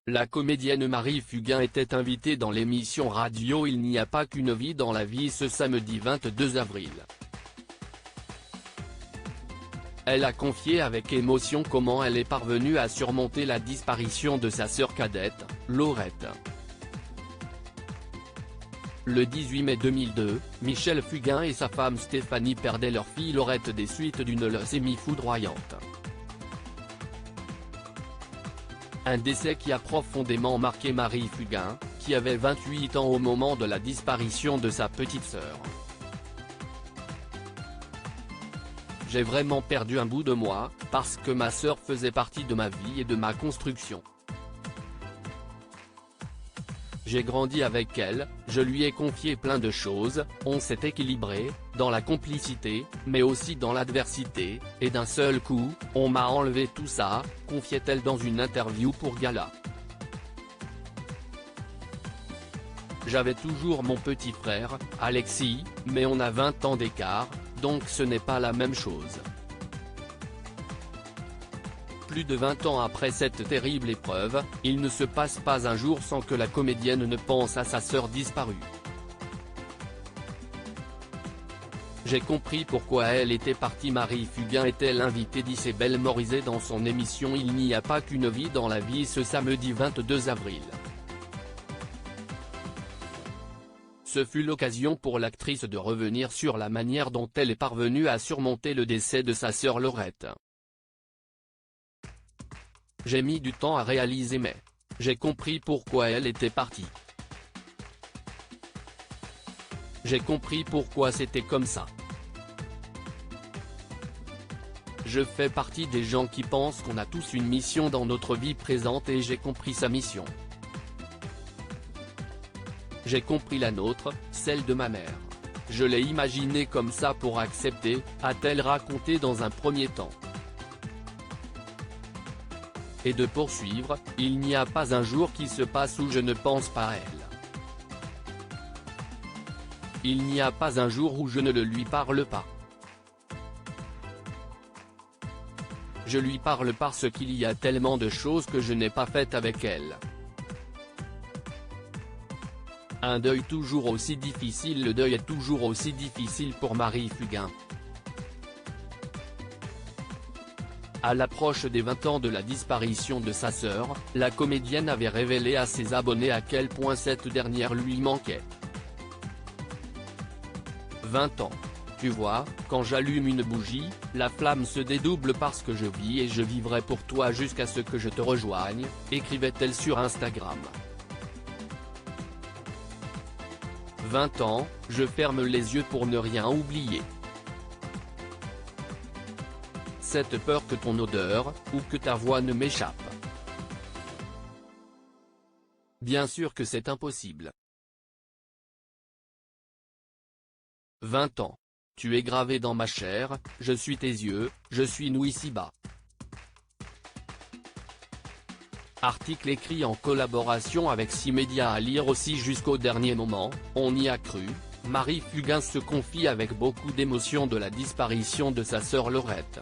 La comédienne Marie Fugain était invitée dans l'émission radio Il n'y a pas qu'une vie dans la vie ce samedi 22 avril. Elle a confié avec émotion comment elle est parvenue à surmonter la disparition de sa sœur cadette, Laurette. Le 18 mai 2002, Michel Fugain et sa femme Stéphanie perdaient leur fille Laurette des suites d'une leucémie foudroyante. Un décès qui a profondément marqué Marie Fugain, qui avait 28 ans au moment de la disparition de sa petite sœur. J'ai vraiment perdu un bout de moi, parce que ma sœur faisait partie de ma vie et de ma construction. J'ai grandi avec elle, je lui ai confié plein de choses, on s'est équilibré, dans la complicité, mais aussi dans l'adversité, et d'un seul coup, on m'a enlevé tout ça, confiait-elle dans une interview pour Gala. J'avais toujours mon petit frère, Alexis, mais on a 20 ans d'écart, donc ce n'est pas la même chose. Plus de 20 ans après cette terrible épreuve, il ne se passe pas un jour sans que la comédienne ne pense à sa sœur disparue. J'ai compris pourquoi elle était partie. Marie Fugain était l'invitée d'Isabelle Morizet dans son émission Il n'y a pas qu'une vie dans la vie ce samedi 22 avril. Ce fut l'occasion pour l'actrice de revenir sur la manière dont elle est parvenue à surmonter le décès de sa sœur Laurette. J'ai mis du temps à réaliser mais j'ai compris pourquoi elle était partie. J'ai compris pourquoi c'était comme ça. Je fais partie des gens qui pensent qu'on a tous une mission dans notre vie présente et j'ai compris sa mission. J'ai compris la nôtre, celle de ma mère. Je l'ai imaginée comme ça pour accepter, a-t-elle raconté dans un premier temps. Et de poursuivre, il n'y a pas un jour qui se passe où je ne pense pas à elle. Il n'y a pas un jour où je ne lui parle pas. Je lui parle parce qu'il y a tellement de choses que je n'ai pas faites avec elle. Un deuil toujours aussi difficile. Le deuil est toujours aussi difficile pour Marie Fugain. À l'approche des 20 ans de la disparition de sa sœur, la comédienne avait révélé à ses abonnés à quel point cette dernière lui manquait. 20 ans. Tu vois, quand j'allume une bougie, la flamme se dédouble parce que je vis et je vivrai pour toi jusqu'à ce que je te rejoigne, écrivait-elle sur Instagram. 20 ans, je ferme les yeux pour ne rien oublier. Cette peur que ton odeur, ou que ta voix ne m'échappe. Bien sûr que c'est impossible. 20 ans. Tu es gravé dans ma chair, je suis tes yeux, je suis nous ici-bas. Article écrit en collaboration avec 6 médias à lire aussi jusqu'au dernier moment, on y a cru, Marie Fugain se confie avec beaucoup d'émotion de la disparition de sa sœur Laurette.